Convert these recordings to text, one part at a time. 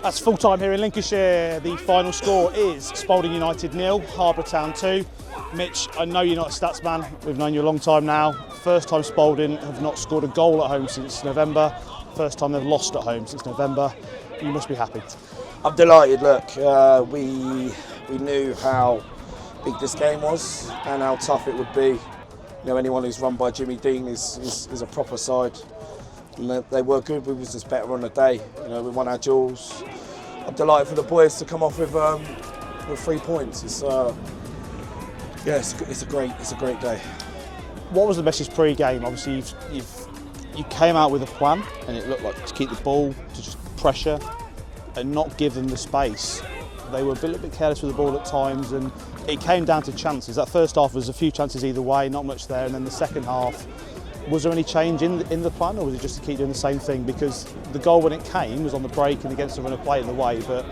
That's full time here in Lincolnshire. The final score is Spalding United 0, Harborough 2. Mitch, I know you're not a stats man. We've known you a long time now. First time Spalding have not scored a goal at home since November. First time they've lost at home since November. You must be happy. I'm delighted. Look, we knew how big this game was and how tough it would be. You know, anyone who's run by Jimmy Dean is a proper side. And they were good. We was just better on the day. You know, we won our duels. I'm delighted for the boys to come off with 3 points. It's a great day. What was the message pre-game? Obviously, you came out with a plan, and it looked like to keep the ball, to just pressure, and not give them the space. They were a little bit careless with the ball at times, and it came down to chances. That first half was a few chances either way, not much there, and then the second half. Was there any change in the plan, or was it just to keep doing the same thing? Because the goal when it came was on the break and against the run of play in the way. But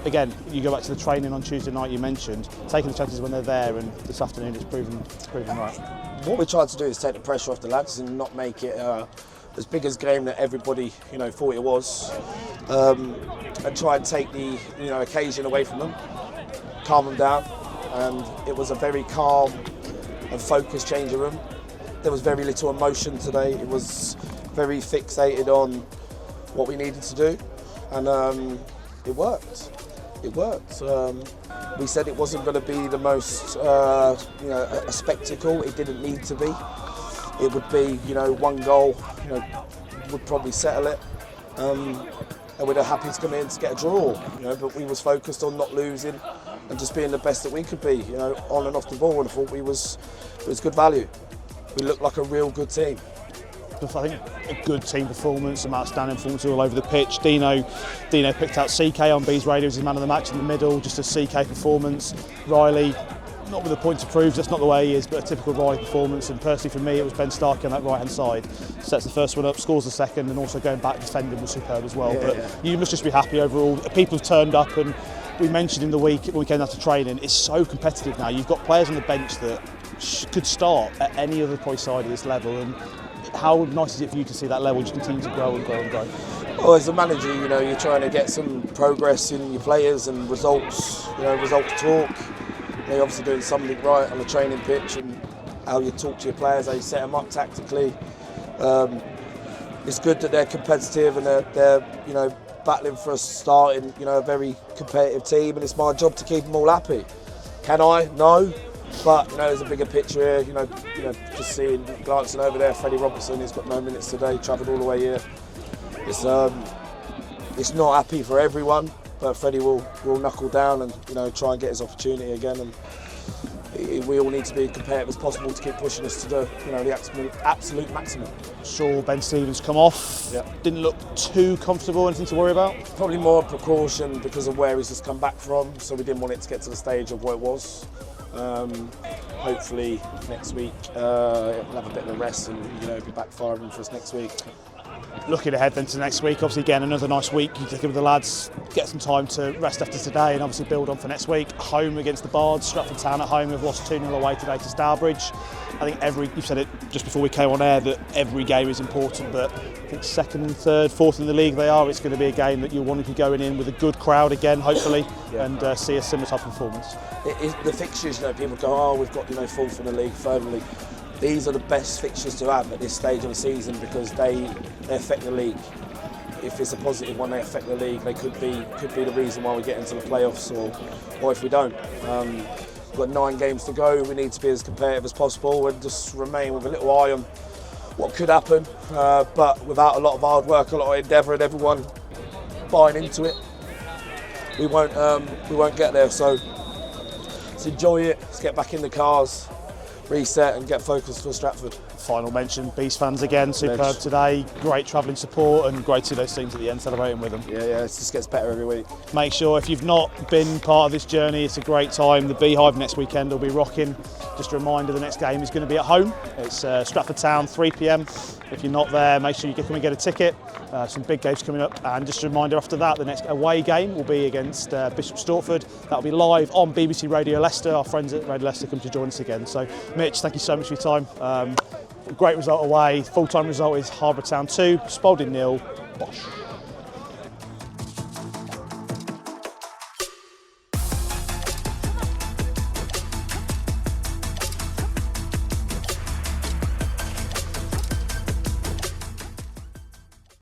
again, you go back to the training on Tuesday night you mentioned, taking the chances when they're there, and this afternoon it's proven right. What we tried to do is take the pressure off the lads and not make it as big a game that everybody thought it was, and try and take the occasion away from them, calm them down, and it was a very calm and focused changing room. There was very little emotion today. It was very fixated on what we needed to do, and it worked. It worked. We said it wasn't going to be the most, a spectacle. It didn't need to be. It would be, one goal, would probably settle it, and we'd have happy to come in to get a draw. But we was focused on not losing and just being the best that we could be, on and off the ball. And I thought it was good value. We looked like a real good team. I think a good team performance, some outstanding performance all over the pitch. Dino picked out CK on B's radio as his man of the match in the middle, just a CK performance. Riley, not with a point to prove, that's not the way he is, but a typical Riley performance. And personally for me, it was Ben Starkey on that right-hand side. Sets the first one up, scores the second, and also going back defending was superb as well. You must just be happy overall. People have turned up, and we mentioned in the week when we came out to training, it's so competitive now. You've got players on the bench that could start at any other pro side at this level, and how nice is it for you to see that level just continue to grow and grow and grow? Well, as a manager, you're trying to get some progress in your players and results. Results talk. You're obviously doing something right on the training pitch and how you talk to your players, how you set them up tactically. It's good that they're competitive and they're battling for a start in a very competitive team, and it's my job to keep them all happy. Can I? No. But there's a bigger picture here. Just seeing, glancing over there, Freddie Robertson. He's got no minutes today. Travelled all the way here. It's not happy for everyone, but Freddie will knuckle down and try and get his opportunity again. And we all need to be as competitive as possible to keep pushing us to the absolute maximum. Saw Ben Stevens come off. Yep. Didn't look too comfortable. Anything to worry about? Probably more precaution because of where he's just come back from. So we didn't want it to get to the stage of what it was. Hopefully next week he'll have a bit of a rest and be back firing for us next week. Looking ahead then to next week, obviously again another nice week. You can give the lads get some time to rest after today and obviously build on for next week. Home against the Bards, Stratford Town at home. We've lost 2-0 away today to Stourbridge. I think you said it just before we came on air that every game is important, but I think second, third, fourth in the league they are. It's going to be a game that you're wanting to go in with a good crowd again, hopefully, and see a similar type of performance. The fixtures, people go, we've got fourth in the league, third in the league. These are the best fixtures to have at this stage of the season because they affect the league. If it's a positive one, they affect the league. They could be the reason why we get into the playoffs, or if we don't. We've got 9 games to go. We need to be as competitive as possible and just remain with a little eye on what could happen. But without a lot of hard work, a lot of endeavour, and everyone buying into it, we won't get there. So let's enjoy it. Let's get back in the cars, reset and get focused for Stratford. Final mention, Beast fans again, superb today, great travelling support and great to see those teams at the end celebrating with them. Yeah, it just gets better every week. Make sure if you've not been part of this journey, it's a great time. The Beehive next weekend will be rocking. Just a reminder, the next game is going to be at home. It's Stratford Town, 3 p.m. If you're not there, make sure you come and get a ticket. Some big games coming up, and just a reminder after that, the next away game will be against Bishop Stortford. That'll be live on BBC Radio Leicester. Our friends at Radio Leicester come to join us again. So Mitch, thank you so much for your time. Great result away. Full-time result is Harborough Town 2, Spalding 0. Bosh.